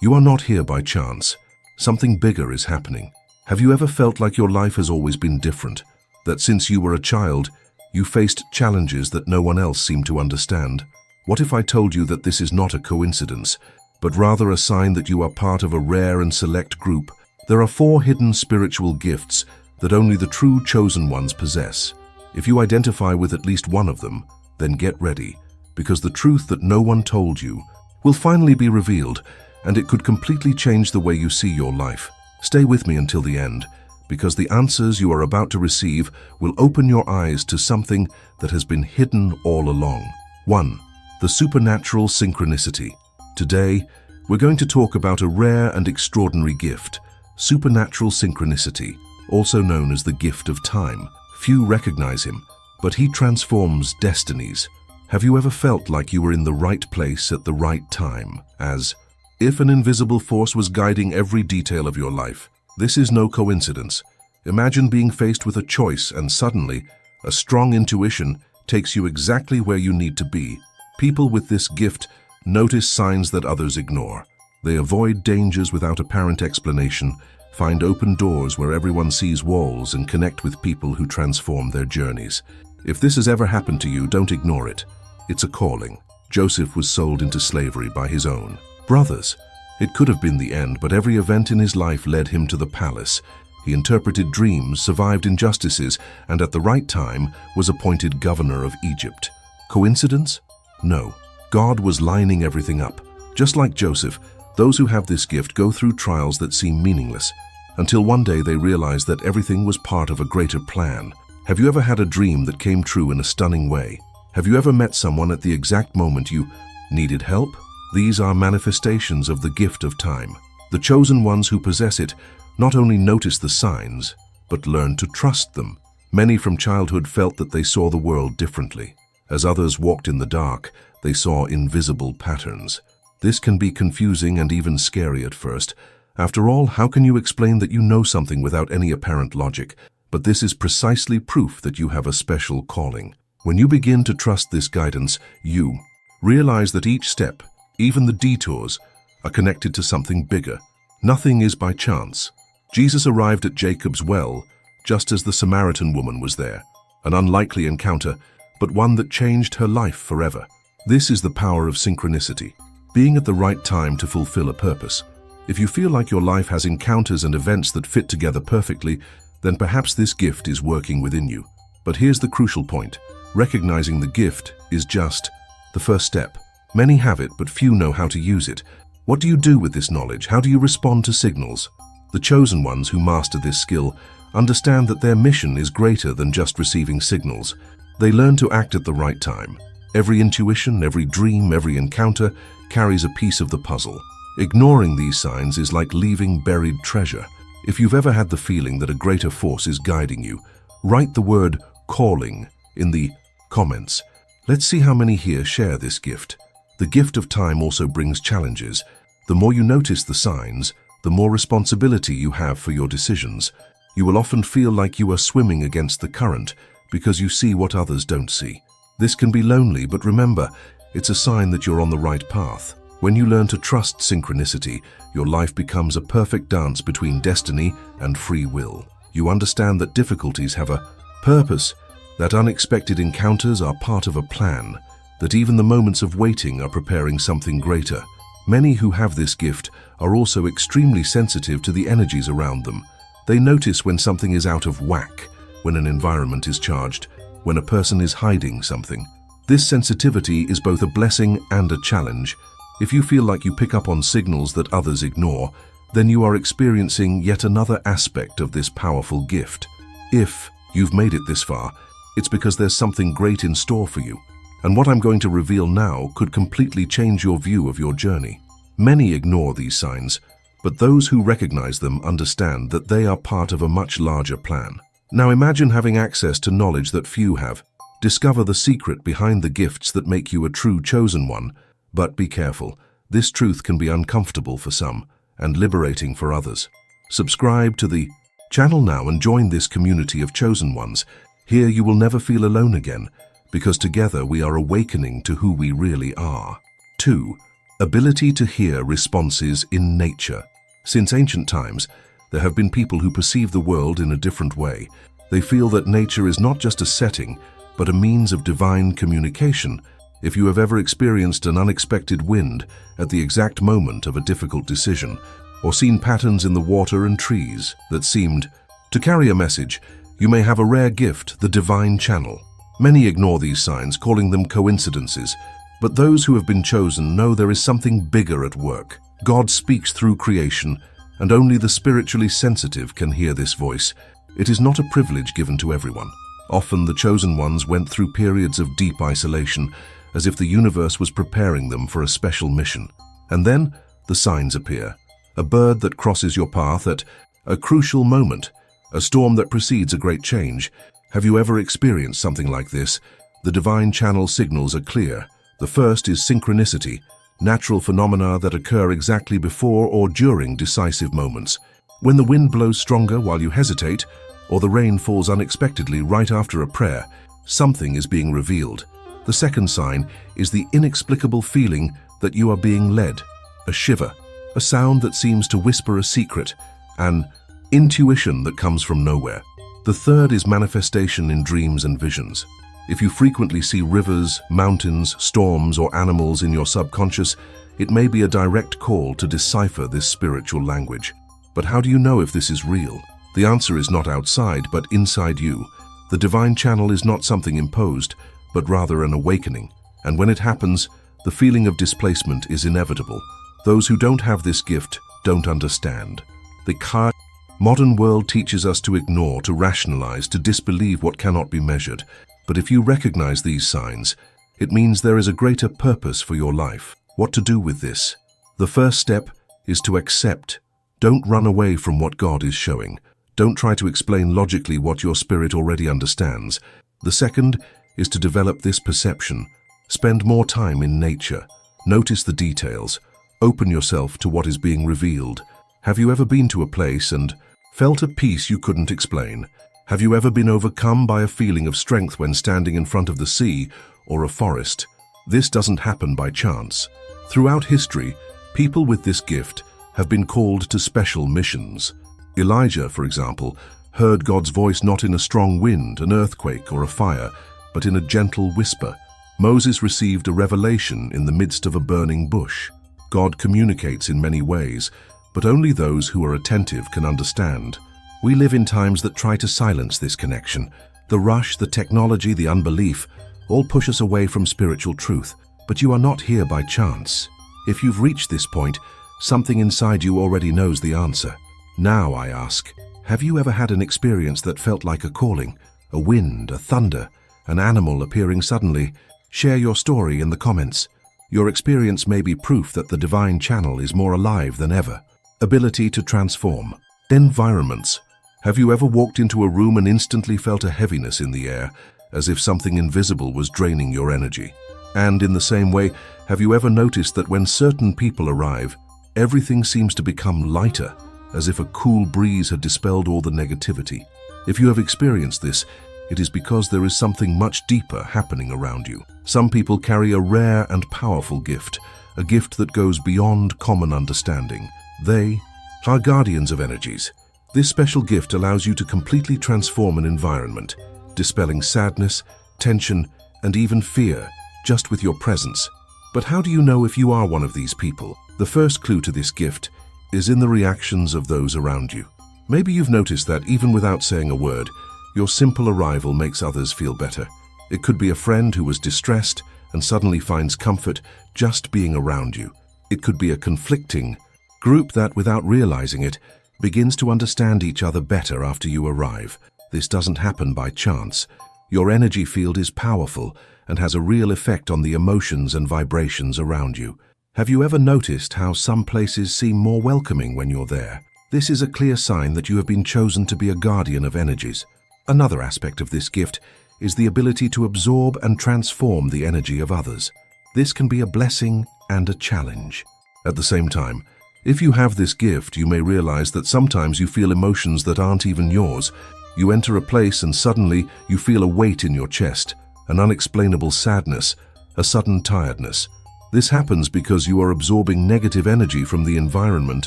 You are not here by chance. Something bigger is happening. Have you ever felt like your life has always been different? That since you were a child, you faced challenges that no one else seemed to understand? What if I told you that this is not a coincidence, but rather a sign that you are part of a rare and select group? There are 4 hidden spiritual gifts that only the true chosen ones possess. If you identify with at least one of them, then get ready, because the truth that no one told you will finally be revealed, and it could completely change the way you see your life. Stay with me until the end, because the answers you are about to receive will open your eyes to something that has been hidden all along. 1. The supernatural synchronicity. Today, we're going to talk about a rare and extraordinary gift, supernatural synchronicity, also known as the gift of time. Few recognize him, but he transforms destinies. Have you ever felt like you were in the right place at the right time, as if an invisible force was guiding every detail of your life? This is no coincidence. Imagine being faced with a choice and suddenly, a strong intuition takes you exactly where you need to be. People with this gift notice signs that others ignore. They avoid dangers without apparent explanation, find open doors where everyone sees walls, and connect with people who transform their journeys. If this has ever happened to you, don't ignore it. It's a calling. Joseph was sold into slavery by his own brothers. It could have been the end, but every event in his life led him to the palace. He interpreted dreams, survived injustices, and at the right time was appointed governor of Egypt. Coincidence? No. God was lining everything up. Just like Joseph, those who have this gift go through trials that seem meaningless, until one day they realize that everything was part of a greater plan. Have you ever had a dream that came true in a stunning way? Have you ever met someone at the exact moment you needed help? These are manifestations of the gift of time. The chosen ones who possess it not only notice the signs, but learn to trust them. Many from childhood felt that they saw the world differently. As others walked in the dark, they saw invisible patterns. This can be confusing and even scary at first. After all, how can you explain that you know something without any apparent logic? But this is precisely proof that you have a special calling. When you begin to trust this guidance, you realize that each step, even the detours, are connected to something bigger. Nothing is by chance. Jesus arrived at Jacob's well just as the Samaritan woman was there. An unlikely encounter, but one that changed her life forever. This is the power of synchronicity, being at the right time to fulfill a purpose. If you feel like your life has encounters and events that fit together perfectly, then perhaps this gift is working within you. But here's the crucial point. Recognizing the gift is just the first step. Many have it, but few know how to use it. What do you do with this knowledge? How do you respond to signals? The chosen ones who master this skill understand that their mission is greater than just receiving signals. They learn to act at the right time. Every intuition, every dream, every encounter carries a piece of the puzzle. Ignoring these signs is like leaving buried treasure. If you've ever had the feeling that a greater force is guiding you, write the word calling in the comments. Let's see how many here share this gift. The gift of time also brings challenges. The more you notice the signs, the more responsibility you have for your decisions. You will often feel like you are swimming against the current because you see what others don't see. This can be lonely, but remember, it's a sign that you're on the right path. When you learn to trust synchronicity, your life becomes a perfect dance between destiny and free will. You understand that difficulties have a purpose, that unexpected encounters are part of a plan, that even the moments of waiting are preparing something greater. Many who have this gift are also extremely sensitive to the energies around them. They notice when something is out of whack, when an environment is charged, when a person is hiding something. This sensitivity is both a blessing and a challenge. If you feel like you pick up on signals that others ignore, then you are experiencing yet another aspect of this powerful gift. If you've made it this far, it's because there's something great in store for you. And what I'm going to reveal now could completely change your view of your journey. Many ignore these signs, but those who recognize them understand that they are part of a much larger plan. Now imagine having access to knowledge that few have. Discover the secret behind the gifts that make you a true chosen one. But be careful, this truth can be uncomfortable for some and liberating for others. Subscribe to the channel now and join this community of chosen ones. Here you will never feel alone again, because together we are awakening to who we really are. 2. Ability to hear responses in nature. Since ancient times, there have been people who perceive the world in a different way. They feel that nature is not just a setting, but a means of divine communication. If you have ever experienced an unexpected wind at the exact moment of a difficult decision, or seen patterns in the water and trees that seemed to carry a message, you may have a rare gift, the divine channel. Many ignore these signs, calling them coincidences, but those who have been chosen know there is something bigger at work. God speaks through creation, and only the spiritually sensitive can hear this voice. It is not a privilege given to everyone. Often the chosen ones went through periods of deep isolation, as if the universe was preparing them for a special mission. And then the signs appear. A bird that crosses your path at a crucial moment, a storm that precedes a great change. Have you ever experienced something like this? The divine channel signals are clear. The first is synchronicity, natural phenomena that occur exactly before or during decisive moments. When the wind blows stronger while you hesitate, or the rain falls unexpectedly right after a prayer, something is being revealed. The second sign is the inexplicable feeling that you are being led, a shiver, a sound that seems to whisper a secret, an intuition that comes from nowhere. The third is manifestation in dreams and visions. If you frequently see rivers, mountains, storms, or animals in your subconscious, it may be a direct call to decipher this spiritual language. But how do you know if this is real? The answer is not outside, but inside you. The divine channel is not something imposed, but rather an awakening. And when it happens, the feeling of displacement is inevitable. Those who don't have this gift don't understand. The modern world teaches us to ignore, to rationalize, to disbelieve what cannot be measured. But if you recognize these signs, it means there is a greater purpose for your life. What to do with this? The first step is to accept. Don't run away from what God is showing. Don't try to explain logically what your spirit already understands. The second is to develop this perception. Spend more time in nature. Notice the details. Open yourself to what is being revealed. Have you ever been to a place and felt a peace you couldn't explain? Have you ever been overcome by a feeling of strength when standing in front of the sea or a forest? This doesn't happen by chance. Throughout history, people with this gift have been called to special missions. Elijah, for example, heard God's voice not in a strong wind, an earthquake, or a fire, but in a gentle whisper. Moses received a revelation in the midst of a burning bush. God communicates in many ways, but only those who are attentive can understand. We live in times that try to silence this connection. The rush, the technology, the unbelief, all push us away from spiritual truth. But you are not here by chance. If you've reached this point, something inside you already knows the answer. Now I ask, have you ever had an experience that felt like a calling? A wind, a thunder, an animal appearing suddenly? Share your story in the comments. Your experience may be proof that the divine channel is more alive than ever. Ability to transform. Environments. Have you ever walked into a room and instantly felt a heaviness in the air, as if something invisible was draining your energy? And in the same way, have you ever noticed that when certain people arrive, everything seems to become lighter, as if a cool breeze had dispelled all the negativity? If you have experienced this, it is because there is something much deeper happening around you. Some people carry a rare and powerful gift, a gift that goes beyond common understanding. They are guardians of energies. This special gift allows you to completely transform an environment, dispelling sadness, tension, and even fear just with your presence. But how do you know if you are one of these people? The first clue to this gift is in the reactions of those around you. Maybe you've noticed that even without saying a word, your simple arrival makes others feel better. It could be a friend who was distressed and suddenly finds comfort just being around you. It could be a conflicting group that, without realizing it, begins to understand each other better after you arrive. This doesn't happen by chance. Your energy field is powerful and has a real effect on the emotions and vibrations around you. Have you ever noticed how some places seem more welcoming when you're there? This is a clear sign that you have been chosen to be a guardian of energies. Another aspect of this gift is the ability to absorb and transform the energy of others. This can be a blessing and a challenge. At the same time, if you have this gift, you may realize that sometimes you feel emotions that aren't even yours. You enter a place and suddenly you feel a weight in your chest, an unexplainable sadness, a sudden tiredness. This happens because you are absorbing negative energy from the environment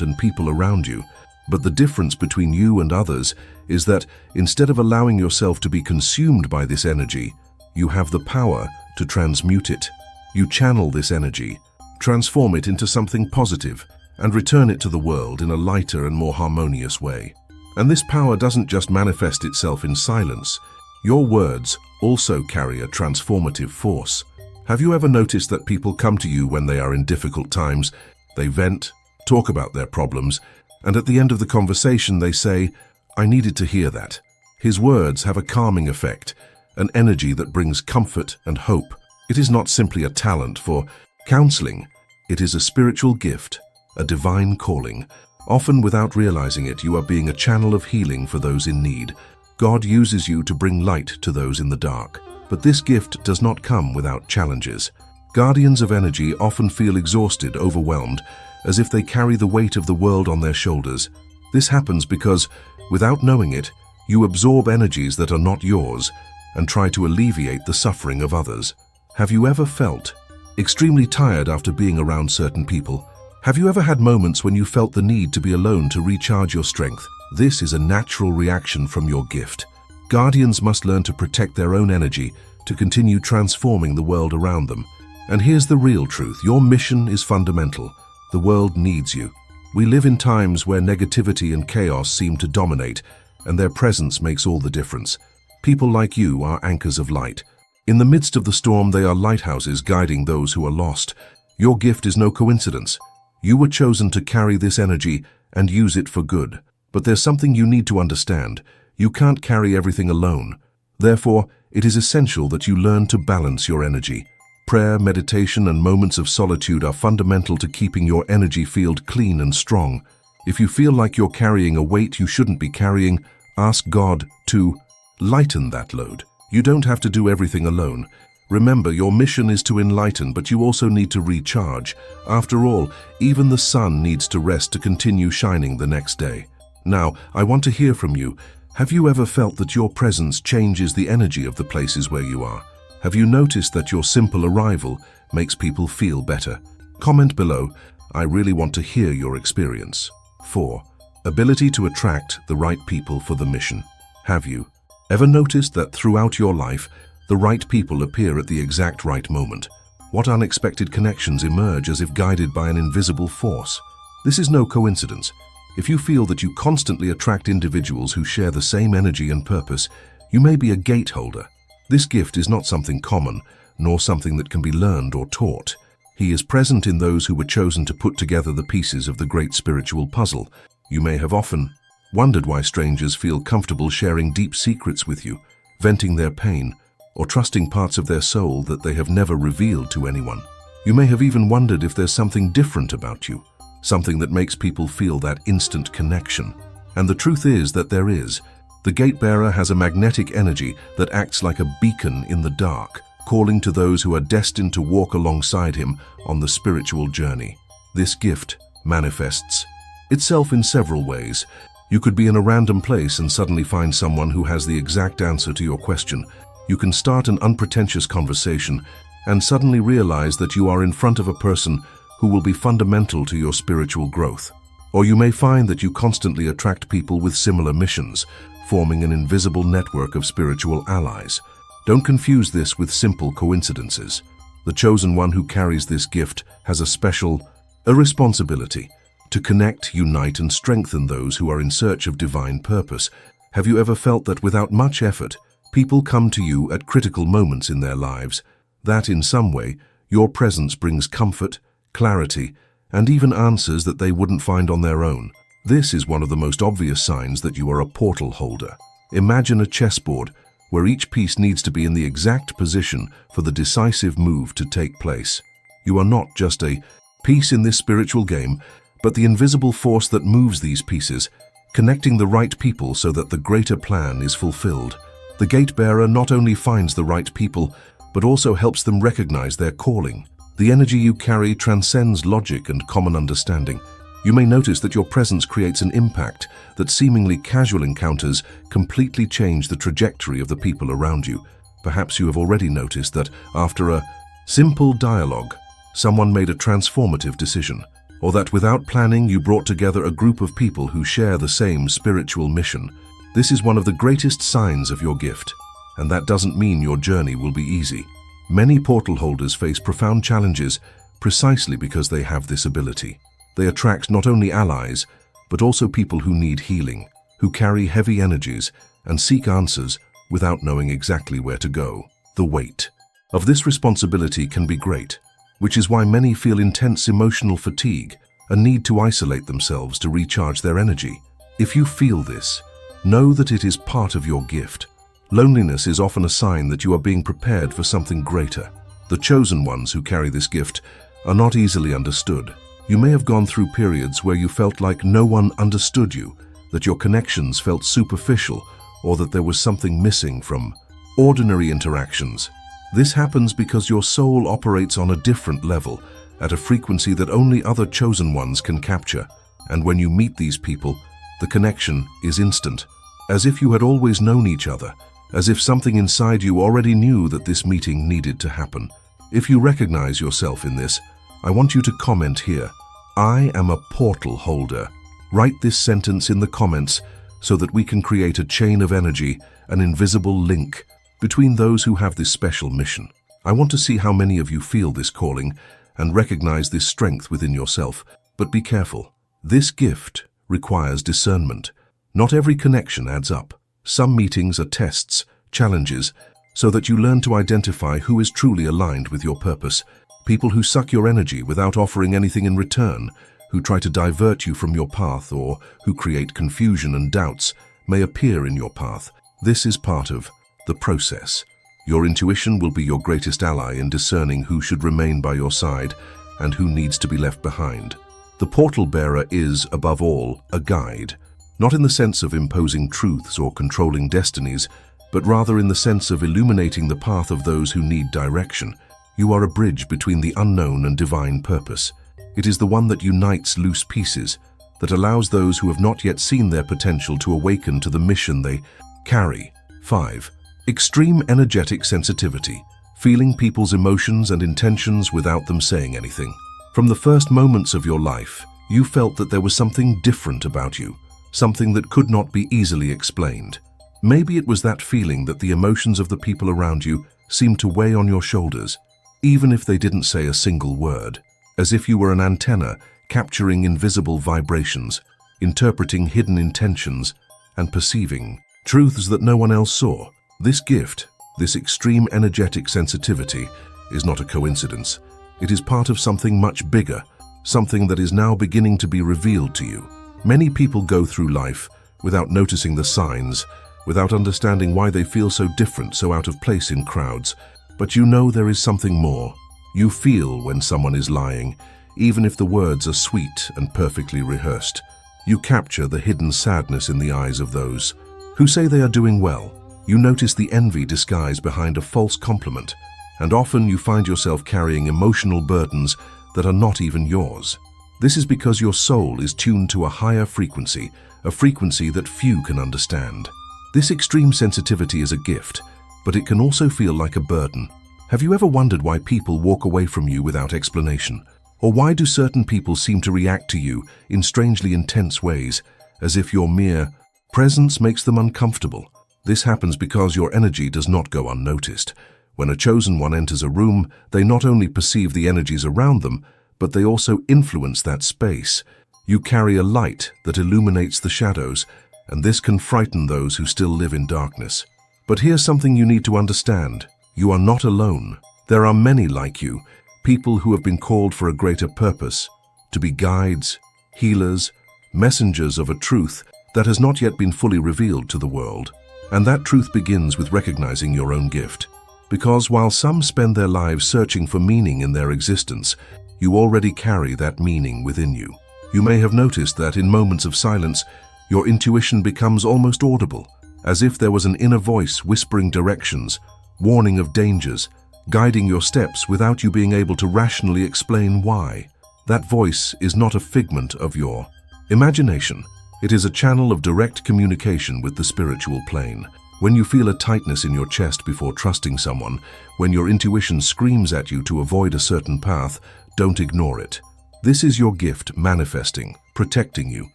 and people around you. But the difference between you and others is that instead of allowing yourself to be consumed by this energy, you have the power to transmute it. You channel this energy, transform it into something positive, and return it to the world in a lighter and more harmonious way. And this power doesn't just manifest itself in silence. Your words also carry a transformative force. Have you ever noticed that people come to you when they are in difficult times? They vent, talk about their problems, and at the end of the conversation they say, "I needed to hear that." His words have a calming effect, an energy that brings comfort and hope. It is not simply a talent for counseling. It is a spiritual gift, a divine calling. Often without realizing it, you are being a channel of healing for those in need. God uses you to bring light to those in the dark. But this gift does not come without challenges. Guardians of energy often feel exhausted, overwhelmed, as if they carry the weight of the world on their shoulders. This happens because, without knowing it, you absorb energies that are not yours and try to alleviate the suffering of others. Have you ever felt extremely tired after being around certain people? Have you ever had moments when you felt the need to be alone to recharge your strength? This is a natural reaction from your gift. Guardians must learn to protect their own energy to continue transforming the world around them. And here's the real truth. Your mission is fundamental. The world needs you. We live in times where negativity and chaos seem to dominate, and their presence makes all the difference. People like you are anchors of light. In the midst of the storm, they are lighthouses guiding those who are lost. Your gift is no coincidence. You were chosen to carry this energy and use it for good. But there's something you need to understand. You can't carry everything alone. Therefore, it is essential that you learn to balance your energy. Prayer, meditation, and moments of solitude are fundamental to keeping your energy field clean and strong. If you feel like you're carrying a weight you shouldn't be carrying, ask God to lighten that load. You don't have to do everything alone. Remember, your mission is to enlighten, but you also need to recharge. After all, even the sun needs to rest to continue shining the next day. Now, I want to hear from you. Have you ever felt that your presence changes the energy of the places where you are? Have you noticed that your simple arrival makes people feel better? Comment below. I really want to hear your experience. 4. Ability to attract the right people for the mission. Have you ever noticed that throughout your life, the right people appear at the exact right moment? What unexpected connections emerge as if guided by an invisible force? This is no coincidence. If you feel that you constantly attract individuals who share the same energy and purpose, you may be a gate holder. This gift is not something common, nor something that can be learned or taught. He is present in those who were chosen to put together the pieces of the great spiritual puzzle. You may have often wondered why strangers feel comfortable sharing deep secrets with you, venting their pain, or trusting parts of their soul that they have never revealed to anyone. You may have even wondered if there's something different about you, something that makes people feel that instant connection. And the truth is that there is. The gate-bearer has a magnetic energy that acts like a beacon in the dark, calling to those who are destined to walk alongside him on the spiritual journey. This gift manifests itself in several ways. You could be in a random place and suddenly find someone who has the exact answer to your question. You can start an unpretentious conversation and suddenly realize that you are in front of a person who will be fundamental to your spiritual growth. Or you may find that you constantly attract people with similar missions, forming an invisible network of spiritual allies. Don't confuse this with simple coincidences. The chosen one who carries this gift has a responsibility to connect, unite, and strengthen those who are in search of divine purpose. Have you ever felt that without much effort, people come to you at critical moments in their lives? That in some way, your presence brings comfort, clarity, and even answers that they wouldn't find on their own. This is one of the most obvious signs that you are a portal holder. Imagine a chessboard where each piece needs to be in the exact position for the decisive move to take place. You are not just a piece in this spiritual game, but the invisible force that moves these pieces, connecting the right people so that the greater plan is fulfilled. The gate-bearer not only finds the right people, but also helps them recognize their calling. The energy you carry transcends logic and common understanding. You may notice that your presence creates an impact that seemingly casual encounters completely change the trajectory of the people around you. Perhaps you have already noticed that after a simple dialogue, someone made a transformative decision, or that without planning you brought together a group of people who share the same spiritual mission. This is one of the greatest signs of your gift, and that doesn't mean your journey will be easy. Many portal holders face profound challenges precisely because they have this ability. They attract not only allies, but also people who need healing, who carry heavy energies and seek answers without knowing exactly where to go. The weight of this responsibility can be great, which is why many feel intense emotional fatigue, a need to isolate themselves to recharge their energy. If you feel this, know that it is part of your gift. Loneliness is often a sign that you are being prepared for something greater. The chosen ones who carry this gift are not easily understood. You may have gone through periods where you felt like no one understood you, that your connections felt superficial, or that there was something missing from ordinary interactions. This happens because your soul operates on a different level, at a frequency that only other chosen ones can capture. And when you meet these people, the connection is instant, as if you had always known each other, as if something inside you already knew that this meeting needed to happen. If you recognize yourself in this, I want you to comment here. I am a portal holder. Write this sentence in the comments so that we can create a chain of energy, an invisible link between those who have this special mission. I want to see how many of you feel this calling and recognize this strength within yourself. But be careful. This gift requires discernment. Not every connection adds up. Some meetings are tests, challenges, so that you learn to identify who is truly aligned with your purpose. People who suck your energy without offering anything in return, who try to divert you from your path, or who create confusion and doubts, may appear in your path. This is part of the process. Your intuition will be your greatest ally in discerning who should remain by your side and who needs to be left behind. The portal bearer is, above all, a guide, not in the sense of imposing truths or controlling destinies, but rather in the sense of illuminating the path of those who need direction. You are a bridge between the unknown and divine purpose. It is the one that unites loose pieces, that allows those who have not yet seen their potential to awaken to the mission they carry. 5. Extreme energetic sensitivity, feeling people's emotions and intentions without them saying anything. From the first moments of your life, you felt that there was something different about you, something that could not be easily explained. Maybe it was that feeling that the emotions of the people around you seemed to weigh on your shoulders, even if they didn't say a single word, as if you were an antenna capturing invisible vibrations, interpreting hidden intentions, and perceiving truths that no one else saw. This gift, this extreme energetic sensitivity, is not a coincidence. It is part of something much bigger, something that is now beginning to be revealed to you. Many people go through life without noticing the signs, without understanding why they feel so different, so out of place in crowds. But you know there is something more. You feel when someone is lying, even if the words are sweet and perfectly rehearsed. You capture the hidden sadness in the eyes of those who say they are doing well. You notice the envy disguised behind a false compliment, and often you find yourself carrying emotional burdens that are not even yours. This is because your soul is tuned to a higher frequency, a frequency that few can understand. This extreme sensitivity is a gift, but it can also feel like a burden. Have you ever wondered why people walk away from you without explanation? Or why do certain people seem to react to you in strangely intense ways, as if your mere presence makes them uncomfortable? This happens because your energy does not go unnoticed. When a chosen one enters a room, they not only perceive the energies around them, but they also influence that space. You carry a light that illuminates the shadows, and this can frighten those who still live in darkness. But here's something you need to understand. You are not alone. There are many like you, people who have been called for a greater purpose, to be guides, healers, messengers of a truth that has not yet been fully revealed to the world. And that truth begins with recognizing your own gift. Because while some spend their lives searching for meaning in their existence, you already carry that meaning within you. You may have noticed that in moments of silence, your intuition becomes almost audible, as if there was an inner voice whispering directions, warning of dangers, guiding your steps without you being able to rationally explain why. That voice is not a figment of your imagination. It is a channel of direct communication with the spiritual plane. When you feel a tightness in your chest before trusting someone, when your intuition screams at you to avoid a certain path, don't ignore it. This is your gift manifesting, protecting you,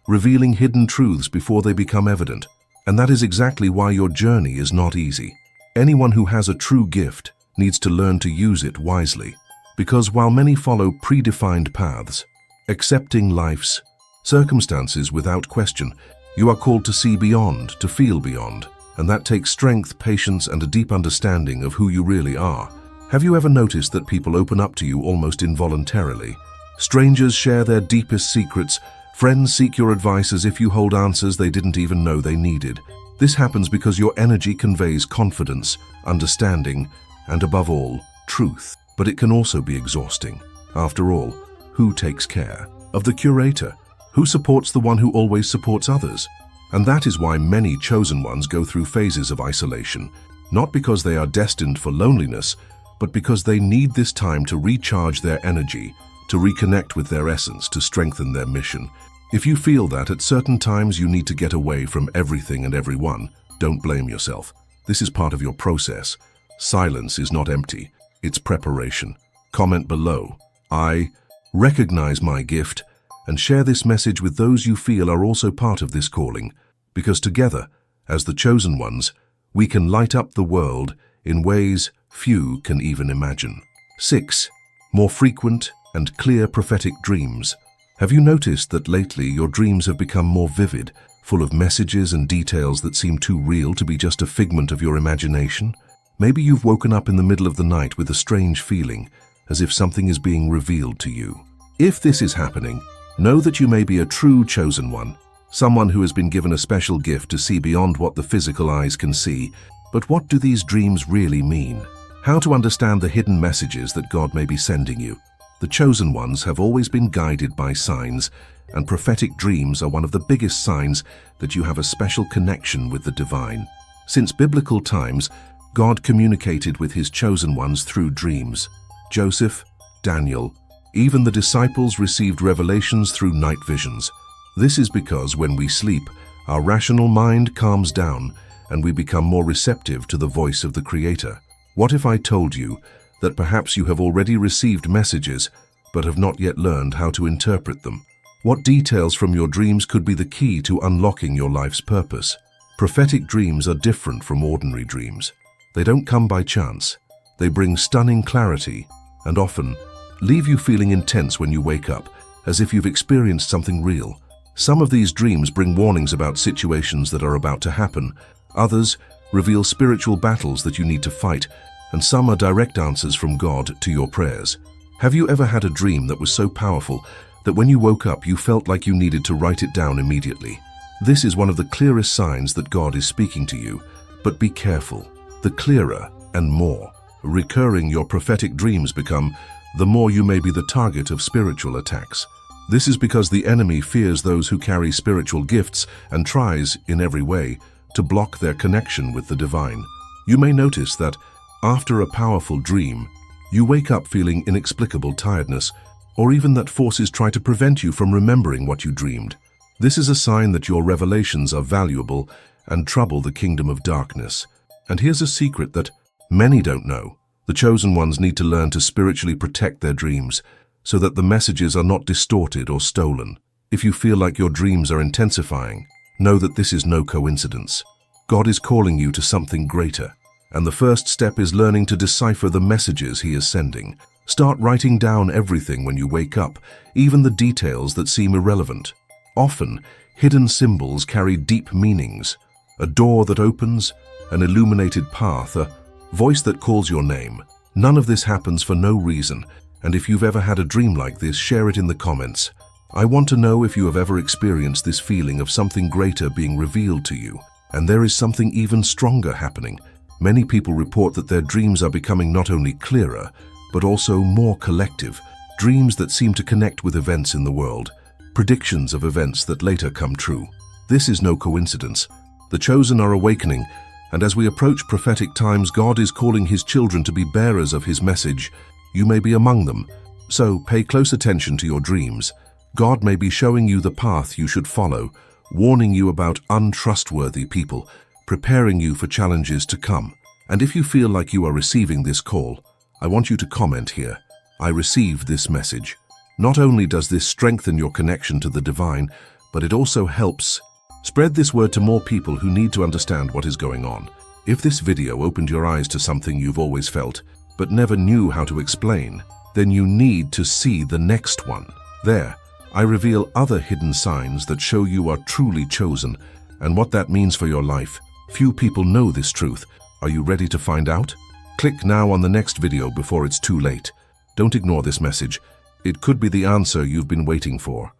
revealing hidden truths before they become evident. And that is exactly why your journey is not easy. Anyone who has a true gift needs to learn to use it wisely. Because while many follow predefined paths, accepting life's circumstances without question, you are called to see beyond, to feel beyond. And that takes strength, patience, and a deep understanding of who you really are. Have you ever noticed that people open up to you almost involuntarily? Strangers share their deepest secrets. Friends seek your advice as if you hold answers they didn't even know they needed. This happens because your energy conveys confidence, understanding, and above all, truth. But it can also be exhausting. After all, who takes care of the curator? Who supports the one who always supports others? And that is why many chosen ones go through phases of isolation, not because they are destined for loneliness, but because they need this time to recharge their energy, to reconnect with their essence, to strengthen their mission. If you feel that at certain times you need to get away from everything and everyone, don't blame yourself. This is part of your process. Silence is not empty, it's preparation. Comment below, I recognize my gift, and share this message with those you feel are also part of this calling, because together, as the chosen ones, we can light up the world in ways few can even imagine. 6. More frequent and clear prophetic dreams. Have you noticed that lately your dreams have become more vivid, full of messages and details that seem too real to be just a figment of your imagination? Maybe you've woken up in the middle of the night with a strange feeling, as if something is being revealed to you. If this is happening, know that you may be a true chosen one, someone who has been given a special gift to see beyond what the physical eyes can see. But what do these dreams really mean? How to understand the hidden messages that God may be sending you? The chosen ones have always been guided by signs, and prophetic dreams are one of the biggest signs that you have a special connection with the divine. Since biblical times, God communicated with his chosen ones through dreams. Joseph, Daniel, even the disciples received revelations through night visions. This is because when we sleep, our rational mind calms down and we become more receptive to the voice of the Creator. What if I told you that perhaps you have already received messages but have not yet learned how to interpret them? What details from your dreams could be the key to unlocking your life's purpose? Prophetic dreams are different from ordinary dreams. They don't come by chance. They bring stunning clarity and often leave you feeling intense when you wake up, as if you've experienced something real. Some of these dreams bring warnings about situations that are about to happen. Others reveal spiritual battles that you need to fight, and some are direct answers from God to your prayers. Have you ever had a dream that was so powerful that when you woke up you felt like you needed to write it down immediately? This is one of the clearest signs that God is speaking to you, but be careful. The clearer and more recurring your prophetic dreams become, the more you may be the target of spiritual attacks. This is because the enemy fears those who carry spiritual gifts and tries, in every way, to block their connection with the divine. You may notice that, after a powerful dream, you wake up feeling inexplicable tiredness, or even that forces try to prevent you from remembering what you dreamed. This is a sign that your revelations are valuable and trouble the kingdom of darkness. And here's a secret that many don't know. The chosen ones need to learn to spiritually protect their dreams so that the messages are not distorted or stolen. If you feel like your dreams are intensifying, know that this is no coincidence. God is calling you to something greater, and the first step is learning to decipher the messages he is sending. Start writing down everything when you wake up, even the details that seem irrelevant. Often, hidden symbols carry deep meanings. A door that opens, an illuminated path, a voice that calls your name. None of this happens for no reason, and if you've ever had a dream like this, share it in the comments. I want to know if you have ever experienced this feeling of something greater being revealed to you, and there is something even stronger happening. Many people report that their dreams are becoming not only clearer, but also more collective, dreams that seem to connect with events in the world, predictions of events that later come true. This is no coincidence. The chosen are awakening, and as we approach prophetic times, God is calling his children to be bearers of his message. You may be among them, so pay close attention to your dreams. God may be showing you the path you should follow, warning you about untrustworthy people, preparing you for challenges to come. And if you feel like you are receiving this call, I want you to comment here, "I received this message." Not only does this strengthen your connection to the divine, but it also helps spread this word to more people who need to understand what is going on. If this video opened your eyes to something you've always felt, but never knew how to explain, then you need to see the next one. There, I reveal other hidden signs that show you are truly chosen, and what that means for your life. Few people know this truth. Are you ready to find out? Click now on the next video before it's too late. Don't ignore this message. It could be the answer you've been waiting for.